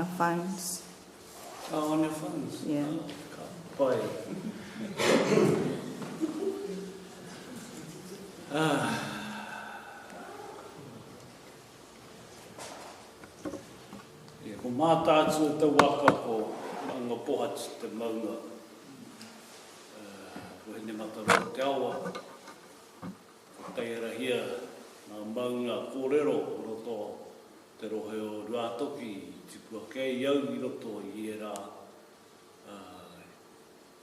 our phones. Oh, on your phones? Yeah. Oh, boy. Ko mātātu e te waka ko anga pohats te maunga. Ko hene Mataroa te awa. Ko teira hia ngā maunga kōrero o roto te rohe o Ruatoki, tipua kei au i roto i e rā.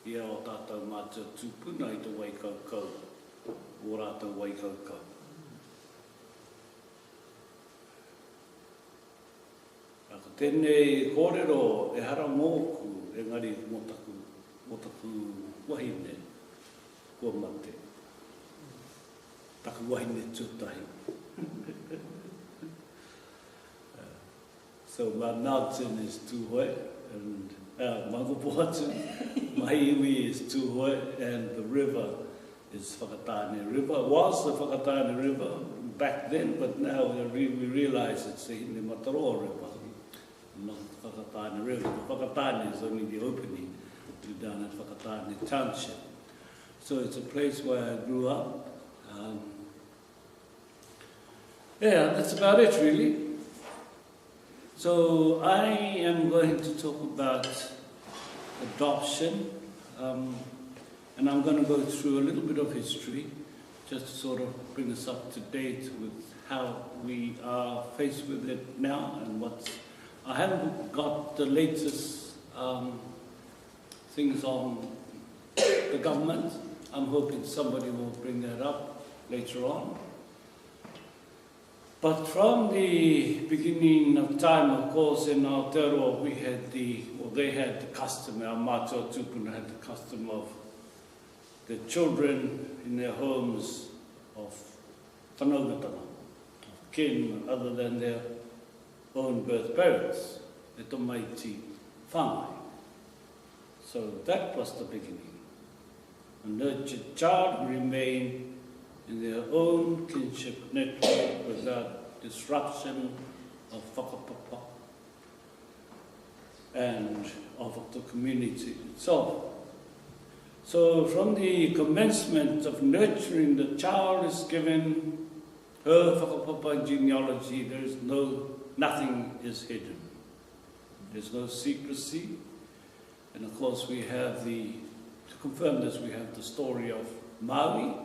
I e o tātou mātua tūpuna i te Waikaukau, o rātou Waikaukau. Ko tēnei kōrero e hara mōku, engari motaku wahine, kua mate. Taku wahine tūtahi. So my mountain is Tūhoe, and Mangopoatu, my iwi is Tūhoe, and the river is Whakatane River. It was the Whakatane River back then, but now we realise it's the Hine Mataroa River. Not Whakatane River. Whakatane is only the opening to down at Whakatane Township. So it's a place where I grew up. Yeah, that's about it really. So I am going to talk about adoption, and I'm going to go through a little bit of history, just to sort of bring us up to date with how we are faced with it now and what's. I haven't got the latest things on the government. I'm hoping somebody will bring that up later on. But from the beginning of time, of course, in Aotearoa, they had the custom, our mātua tūpuna had the custom of the children in their homes of whanaungatanga, of kin other than their own birth parents, the tomaiti whāngai. So that was the beginning. A nurtured child remained in their own kinship network without disruption of whakapapa and of the community itself. So from the commencement of nurturing, the child is given her whakapapa genealogy. There is nothing is hidden. There's no secrecy. And of course we have to confirm this, we have the story of Maui.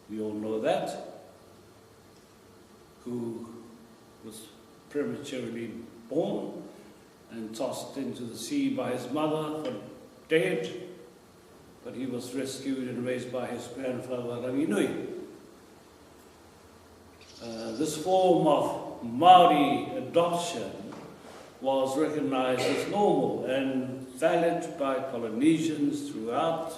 We all know that, who was prematurely born and tossed into the sea by his mother for dead, but he was rescued and raised by his grandfather Ranginui. This form of Māori adoption was recognized as normal and valid by Polynesians throughout,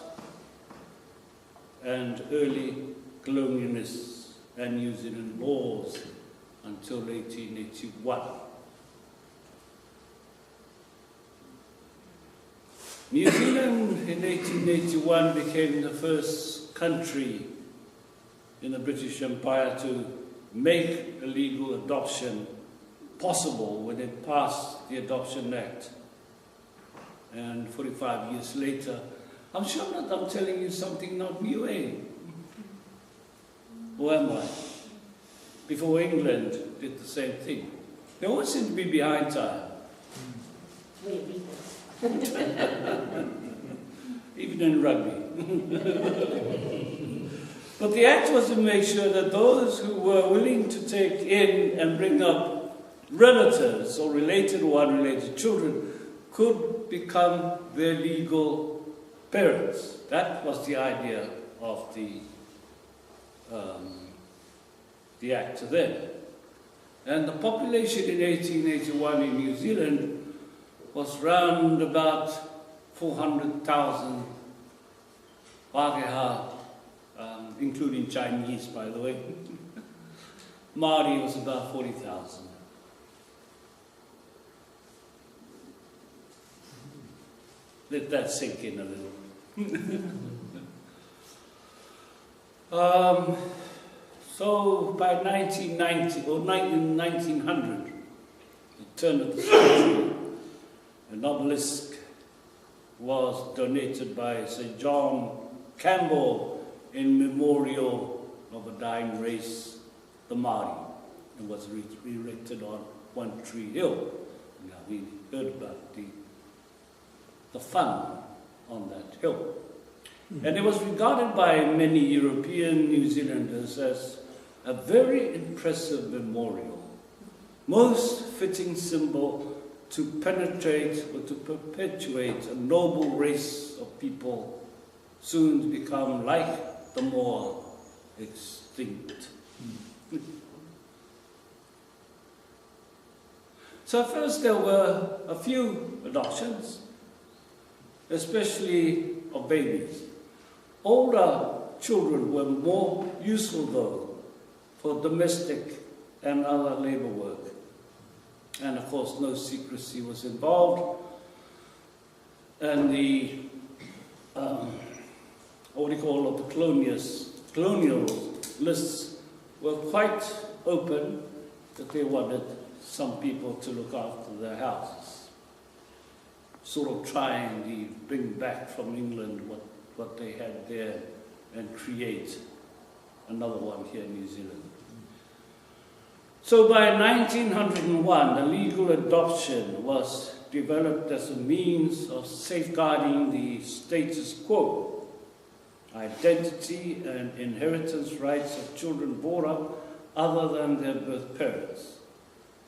and early colonialists and New Zealand laws until 1881. New Zealand in 1881 became the first country in the British Empire to make a legal adoption possible when it passed the Adoption Act. And 45 years later, I'm sure that I'm telling you something not new, eh? Or am I? Before England did the same thing. They always seem to be behind time. Even in rugby. But the act was to make sure that those who were willing to take in and bring up relatives or related or unrelated children could become their legal parents. That was the idea of the act then. And the population in 1881 in New Zealand was round about 400,000 Pakeha, including Chinese, by the way. Māori was about 40,000. Let that sink in a little. So by 1990 or 1900, the turn of the century, an obelisk was donated by Sir John Campbell in memorial of a dying race, the Māori, and was erected on One Tree Hill. Now, we heard about the fun on that hill. And it was regarded by many European New Zealanders as a very impressive memorial, most fitting symbol to penetrate or to perpetuate a noble race of people soon to become like the more extinct. So first there were a few adoptions, especially of babies. Older children were more useful though for domestic and other labour work. And of course no secrecy was involved. And the, what do you call it, the colonial lists were quite open that they wanted some people to look after their houses. Sort of trying to bring back from England what they had there and create another one here in New Zealand. So by 1901, the legal adoption was developed as a means of safeguarding the status quo, identity and inheritance rights of children brought up other than their birth parents.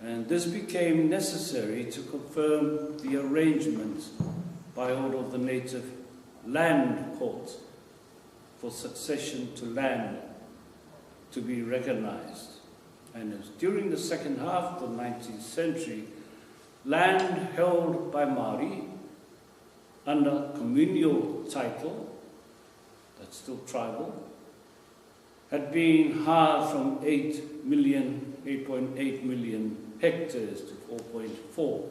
And this became necessary to confirm the arrangements by order of the native land court for succession to land to be recognized. And it was during the second half of the 19th century, land held by Māori under communal title, that's still tribal, had been halved from 8.8 million hectares to 4.4.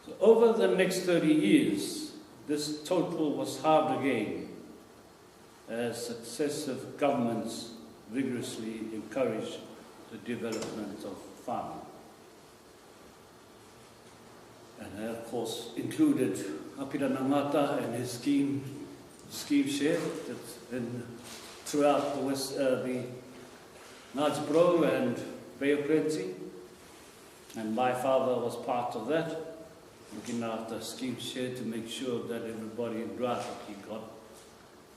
So over the next 30 years, this total was halved again as successive governments vigorously encouraged the development of farming. And that, of course, included Apira Tangata and his scheme share throughout the west, the Ngāti and Bay of Plenty. And my father was part of that, looking after scheme share to make sure that everybody in Grafiki got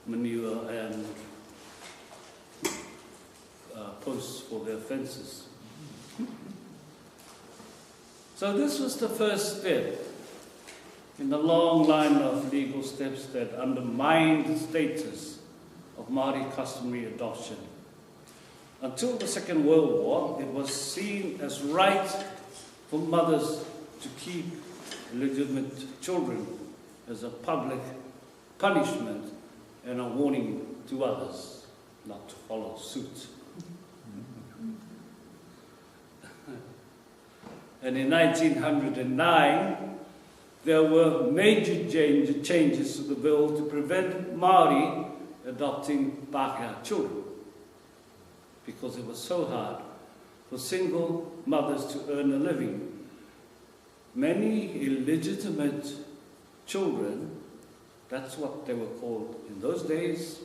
manure and posts for their fences. So this was the first step in the long line of legal steps that undermined the status of Māori customary adoption. Until the Second World War, it was seen as right for mothers to keep illegitimate children as a public punishment and a warning to others not to follow suit. And in 1909, there were major changes to the bill to prevent Māori adopting Pakeha children, because it was so hard for single mothers to earn a living. Many illegitimate children, that's what they were called in those days,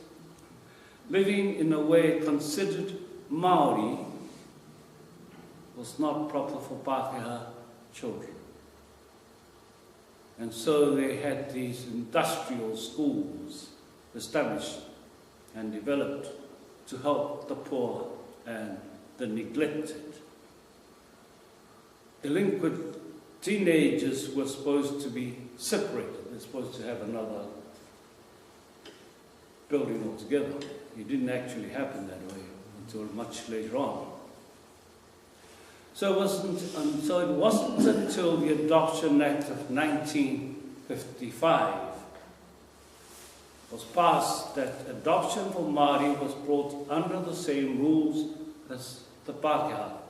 living in a way considered Māori, was not proper for Pakeha children. And so they had these industrial schools established and developed to help the poor and the neglected. Delinquent teenagers were supposed to be separated. They're supposed to have another building altogether. It didn't actually happen that way until much later on. So it wasn't until the Adoption Act of 1955 was passed that adoption for Māori was brought under the same rules as the Pakeha.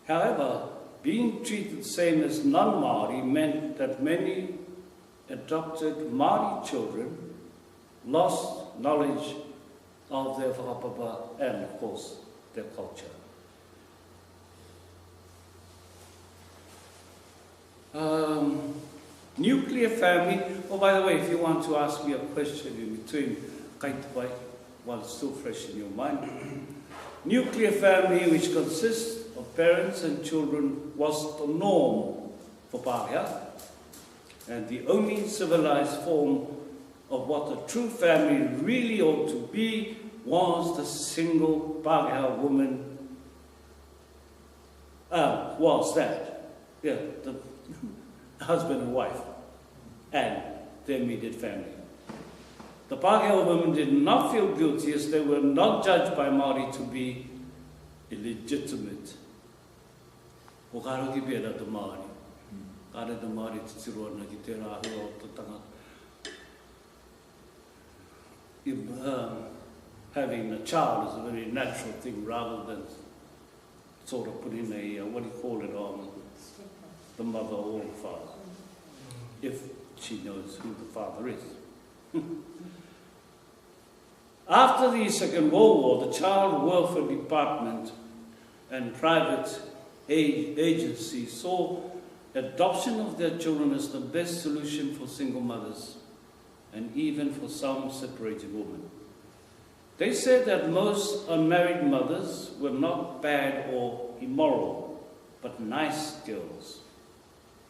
However, being treated the same as non-Māori meant that many adopted Māori children lost knowledge of their whakapapa and, of course, their culture. Nuclear family. Oh, by the way, if you want to ask me a question in between, kaitawai, while it's still fresh in your mind. Nuclear family, which consists of parents and children, was the norm for Pakeha, and the only civilized form of what a true family really ought to be was the single Pakeha woman. The husband and wife and their immediate family. The Pakeha women did not feel guilty as they were not judged by Māori to be illegitimate. Ko karo ki pēra te Māori. Kare te Māori te tiro ana ki te rāhua o te tangata. Having a child is a very natural thing rather than sort of put in a, what do you call it, on the mother or the father, if she knows who the father is. After the Second World War, the Child Welfare Department and private agencies saw adoption of their children as the best solution for single mothers and even for some separated women. They said that most unmarried mothers were not bad or immoral, but nice girls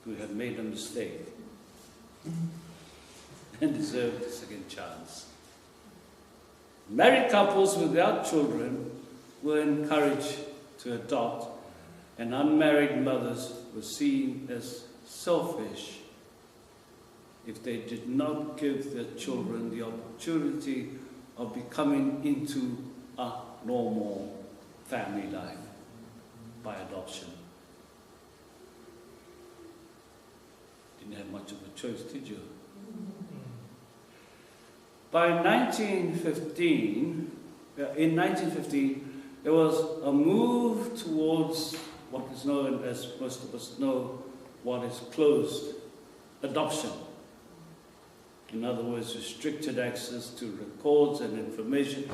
who had made a mistake and deserved a second chance. Married couples without children were encouraged to adopt, and unmarried mothers were seen as selfish if they did not give their children the opportunity of becoming into a normal family life by adoption. Didn't have much of a choice, did you? In 1915, there was a move towards what is known as, most of us know, what is closed adoption. In other words, restricted access to records and information,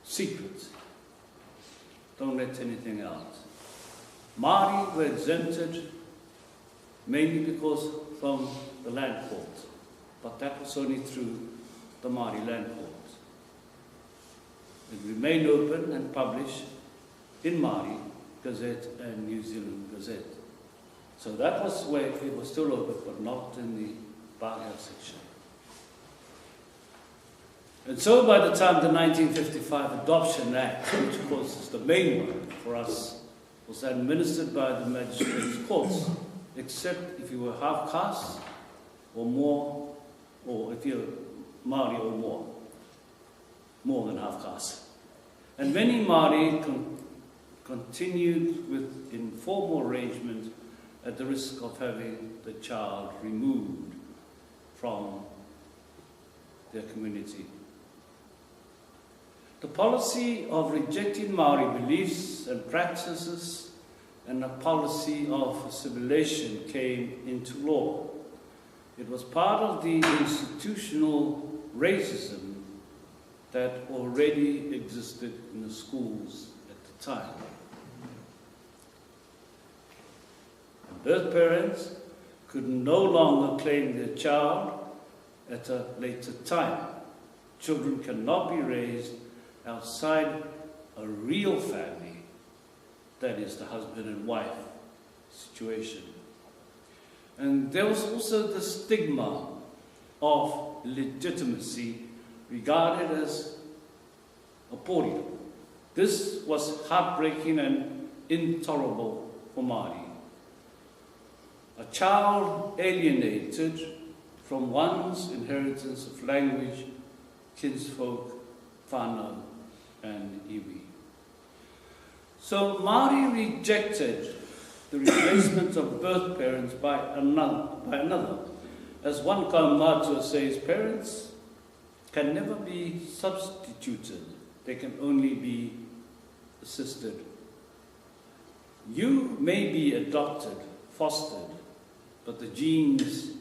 secret. Don't let anything out. Māori were exempted mainly because from the land court, but that was only through the Māori land court. It remained open and published in Māori Gazette and New Zealand Gazette. So that was where it was still open, but not in the Pakeha section. And so by the time the 1955 Adoption Act, which of course is the main one for us, was administered by the magistrates' courts, except if you were half caste or more, or if you're Māori or more than half caste. And many Māori continued with informal arrangements at the risk of having the child removed from their community. The policy of rejecting Māori beliefs and practices and a policy of assimilation came into law. It was part of the institutional racism that already existed in the schools at the time. And birth parents could no longer claim their child at a later time. Children cannot be raised outside a real family, that is the husband and wife situation. And there was also the stigma of legitimacy regarded as a pōrero. This was heartbreaking and intolerable for Māori. A child alienated from one's inheritance of language, kinsfolk, whānau, and iwi. So Māori rejected the replacement of birth parents by another. As one kaumātua says, parents can never be substituted. They can only be assisted. You may be adopted, fostered, but the genes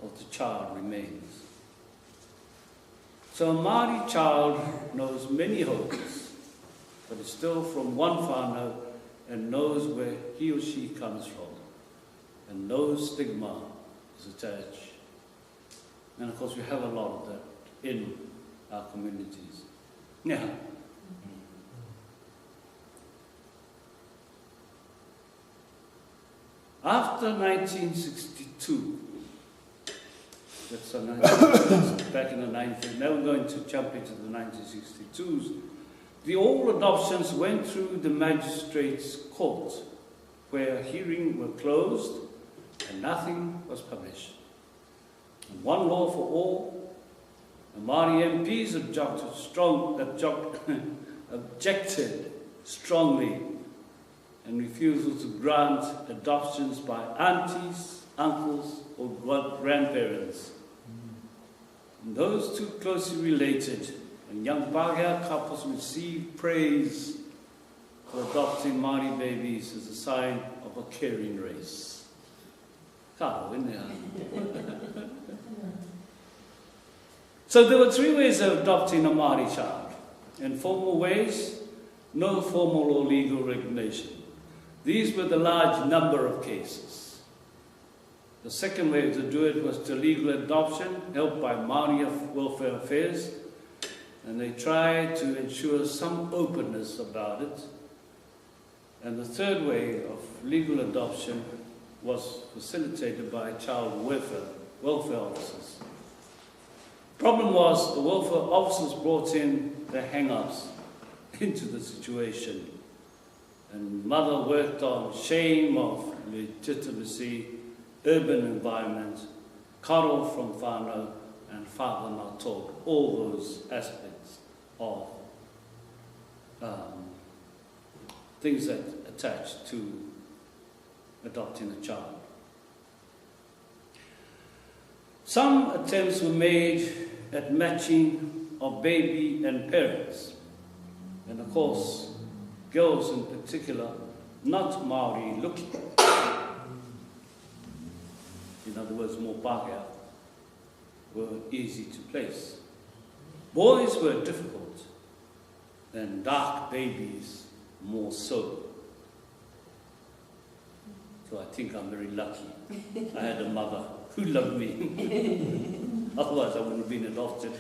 of the child remains. So a Māori child knows many homes, but is still from one whānau and knows where he or she comes from, and no stigma is attached. And of course we have a lot of that in our communities. Yeah. After 1962, that's back in the 90s, now we're going to jump into the 1962s, the all adoptions went through the magistrate's court, where hearings were closed and nothing was published. And one law for all, the Māori MPs objected strongly and refusal to grant adoptions by aunties, uncles or grandparents. And those two closely related and young Pakeha couples received praise for adopting Māori babies as a sign of a caring race. So there were three ways of adopting a Māori child. In formal ways, no formal or legal regulation. These were the large number of cases. The second way to do it was to legal adoption, helped by Māori Welfare Affairs, and they tried to ensure some openness about it. And the third way of legal adoption was facilitated by child welfare officers. Problem was the welfare officers brought in the hang-ups into the situation. And mother worked on shame of legitimacy, urban environment, karo from whānau, and father not told, all those aspects of things that attach to adopting a child. Some attempts were made at matching of baby and parents, and of course, girls in particular, not Māori looking. In other words, more Pakeha, were easy to place. Boys were difficult, and dark babies more so. So I think I'm very lucky. I had a mother who loved me. Otherwise I wouldn't have been adopted.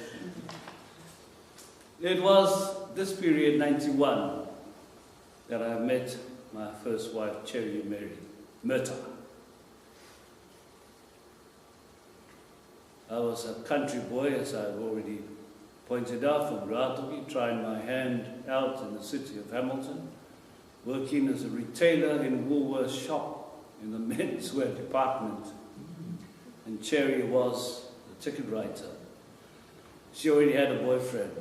It was this period, 91, that I met my first wife, Cherry Mary Murta. I was a country boy, as I've already pointed out, from Rātoki, trying my hand out in the city of Hamilton, working as a retailer in Woolworths shop in the menswear department. And Cherry was the ticket writer. She already had a boyfriend,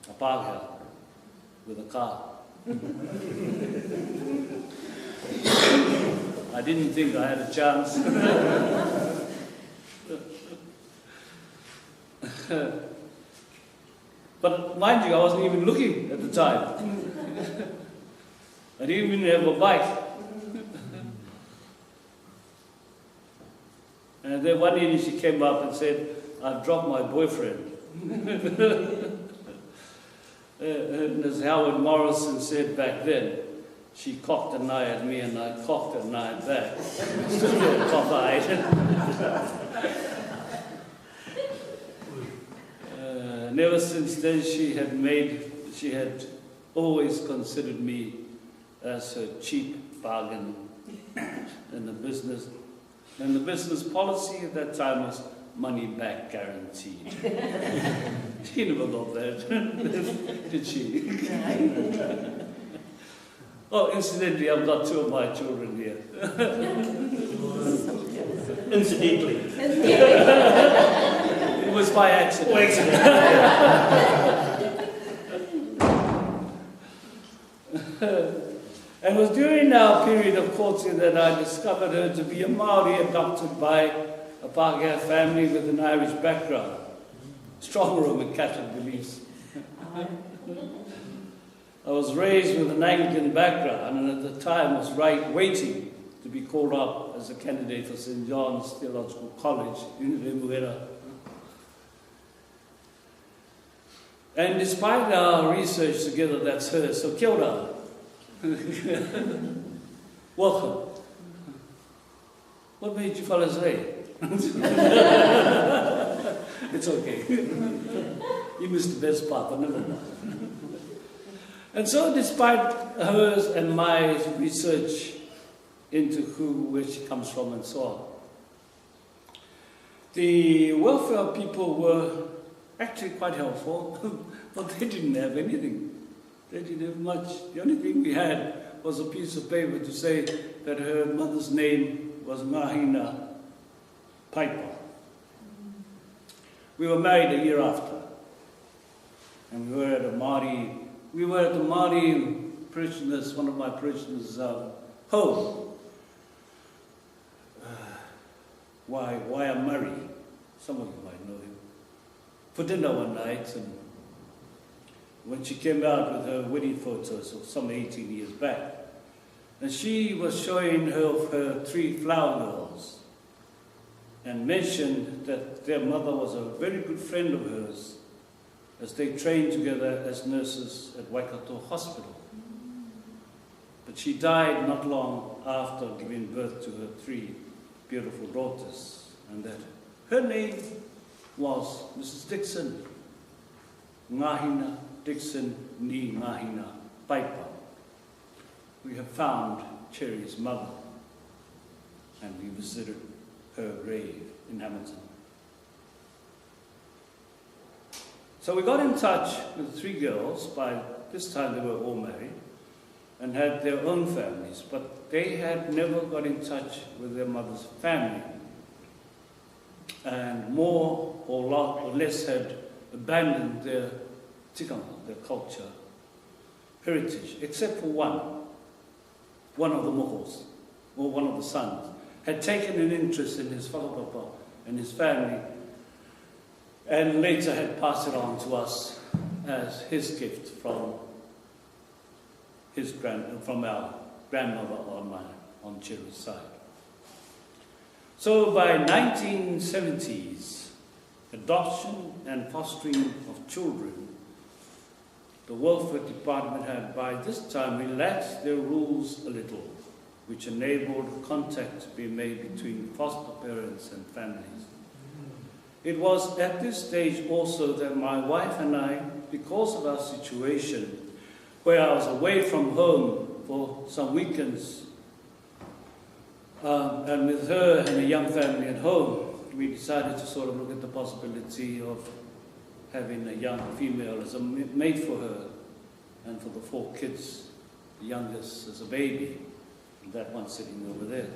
a Pakeha, with a car. I didn't think I had a chance. But mind you, I wasn't even looking at the time. I didn't even have a bike. And then one evening she came up and said, "I've dropped my boyfriend." And as Howard Morrison said back then, she cocked an eye at me and I cocked an eye back. Still there, cock-eyed. And ever since then she had always considered me as her cheap bargain in the business. And the business policy at that time was money back guaranteed. She never got that, did she? Oh, incidentally, I've got two of my children here. Incidentally. It was by accident. And it was during our period of courting that I discovered her to be a Māori adopted by a Pakeha family with an Irish background. Strong Roman Catholic beliefs. I was raised with an Anglican background and at the time was waiting to be called up as a candidate for St. John's Theological College in Remuera. And despite our research together, that's her. So kia ora. Welcome. What made you fellas late? It's okay. You missed the best part, but never mind. And so despite hers and my research into where she comes from and so on, the welfare people were actually quite helpful, but they didn't have anything. They didn't have much. The only thing we had was a piece of paper to say that her mother's name was Ngahina Paipa. We were married a year after, and we were at the Māori parishioners, one of my parishioners' home. Why Murray? Some of you might know him. For dinner one night, and when she came out with her wedding photos of some 18 years back, and she was showing her 3 flower girls, and mentioned that their mother was a very good friend of hers, as they trained together as nurses at Waikato Hospital. But she died not long after giving birth to her 3 beautiful daughters, and that her name was Mrs. Dixon, Ngahina Dixon ni Ngahina Paipa. We have found Cherry's mother, and we visited her grave in Hamilton. So we got in touch with the 3 girls. By this time they were all married and had their own families, but they had never got in touch with their mother's family, and more or less had abandoned their tikanga, their culture, heritage, except for one of the mohos, or one of the sons, had taken an interest in his whakapapa and his family, and later had passed it on to us as his gift from our grandmother on Cherry's side. So by 1970s, adoption and fostering of children, the welfare department had by this time relaxed their rules a little, which enabled contact to be made between foster parents and families. It was at this stage also that my wife and I, because of our situation, where I was away from home for some weekends, and with her and a young family at home, we decided to sort of look at the possibility of having a young female as a maid for her, and for the 4 kids, the youngest as a baby, and that one sitting over there.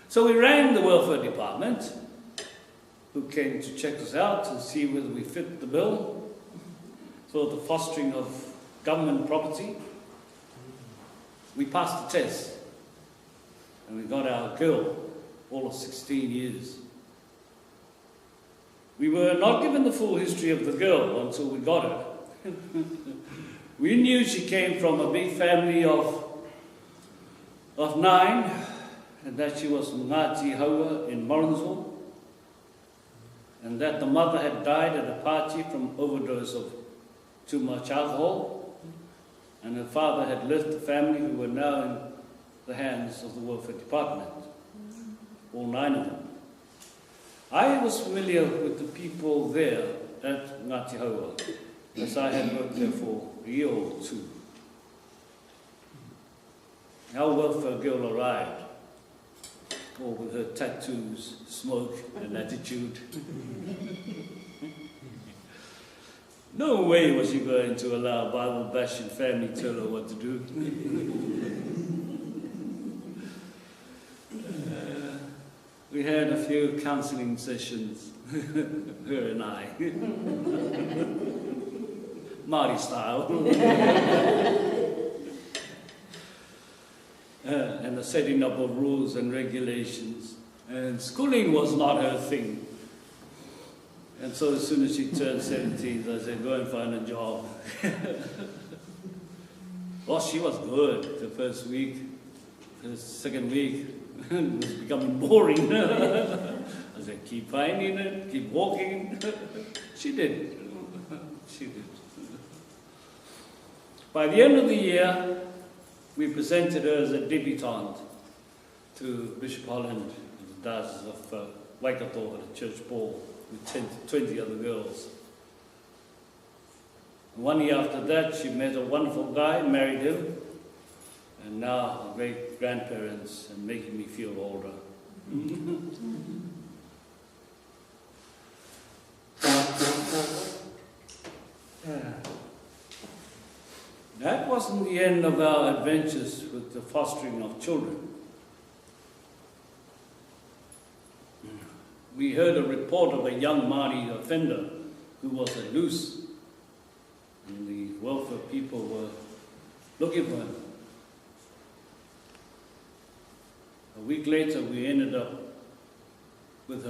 So we rang the welfare department, who came to check us out and see whether we fit the bill for the fostering of government property. We passed the test, and we got our girl, all of 16 years. We were not given the full history of the girl until we got her. We knew she came from a big family of 9, and that she was from Ngāti Haua in Morrinsville, and that the mother had died at a party from overdose of too much alcohol, and her father had left the family, who were now in the hands of the welfare department, all 9 of them. I was familiar with the people there at Ngāti Haua, as I had worked there for a year or 2. Our welfare girl arrived, all with her tattoos, smoke, and attitude. No way was she going to allow a Bible-bashing family to tell her what to do. We had a few counselling sessions, her and I, Māori style, and the setting up of rules and regulations. And schooling was not her thing. And so as soon as she turned 17, I said, go and find a job. Well, she was good the first week. The second week, it was becoming boring. I said, keep finding it, keep walking. She did. She did. By the end of the year, we presented her as a debutante to Bishop Holland and the Diocese of Waikato at a church ball with 10 to 20 other girls. 1 year after that, she met a wonderful guy, married him, and now her great grandparents and making me feel older. That wasn't the end of our adventures with the fostering of children. We heard a report of a young Māori offender who was at loose, and the welfare people were looking for him. A week later, we ended up with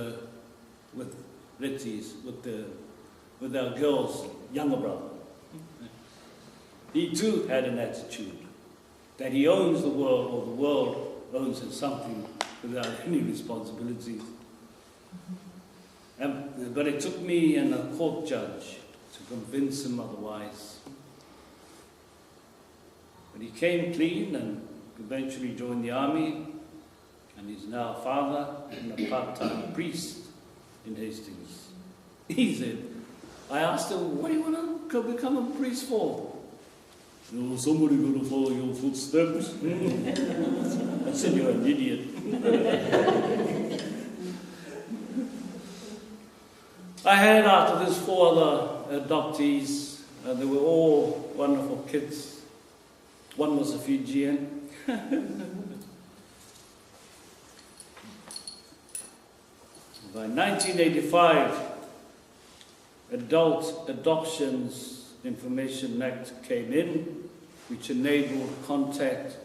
Retsy's, with our girl's younger brother. He too had an attitude that he owns the world, or the world owns him something without any responsibilities. But it took me and a court judge to convince him otherwise. But he came clean and eventually joined the army, and he's now a father and a part-time priest in Hastings. He said, I asked him, what do you want to become a priest for? Oh, somebody got to follow your footsteps. I said, you're an idiot. I had, after this, 4 other adoptees. They were all wonderful kids. One was a Fijian. By 1985, Adult Adoptions Information Act came in, which enabled contact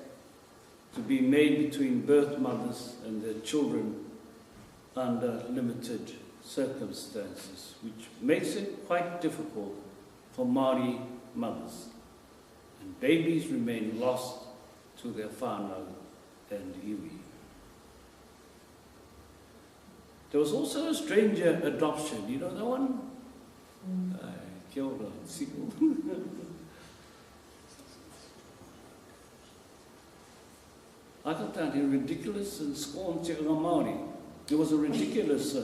to be made between birth mothers and their children under limited circumstances, which makes it quite difficult for Māori mothers. And babies remain lost to their whānau and iwi. There was also a stranger adoption. You know that one? Kia ora, Siko. I got down here ridiculous and scorned te Māori. There was a ridiculous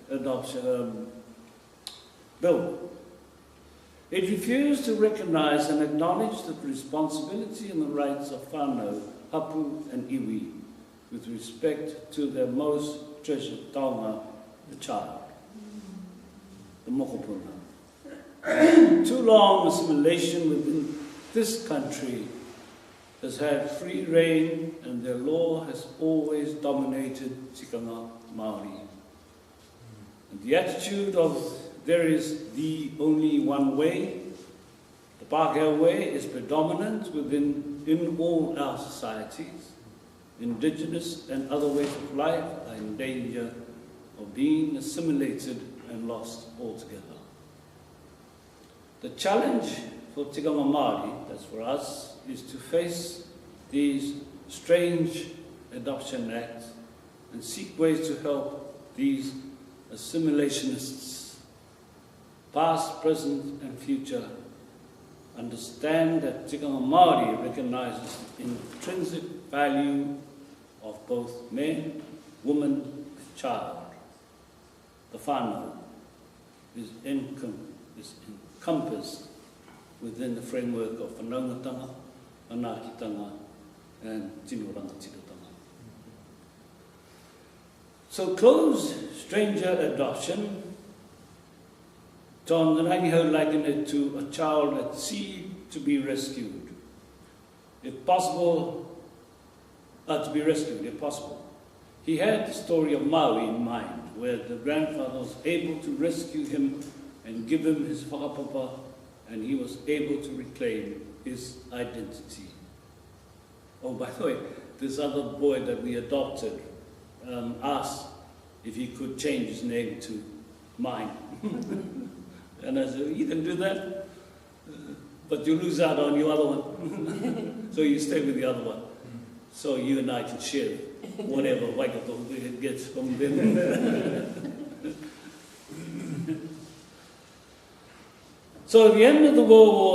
adoption bill. It refused to recognise and acknowledge the responsibility and the rights of whānau, hapu and iwi with respect to their most treasured taonga, the child, the mokopuna. Too long assimilation within this country has had free reign, and their law has always dominated tikanga Māori. And the attitude of there is the only one way, the Pakeha way, is predominant in all our societies. Indigenous and other ways of life are in danger of being assimilated and lost altogether. The challenge for tikanga Māori, that's for us, is to face these strange adoption acts and seek ways to help these assimilationists, past, present and future, understand that tikanga Māori recognises the intrinsic value of both man, woman and child. The whānau is encompassed within the framework of whanaungatanga, whanakitanga and tinorangatirotanga. So close stranger adoption, John Rangiho likened it to a child at sea to be rescued. If possible, to be rescued, if possible. He had the story of Maui in mind, where the grandfather was able to rescue him and give him his whakapapa, and he was able to reclaim his identity. Oh, by the way, this other boy that we adopted asked if he could change his name to mine. And I said, you can do that, but you lose out on your other one. So you stay with the other one. So you and I can share whatever Waikato gets from them. So at the end of the World War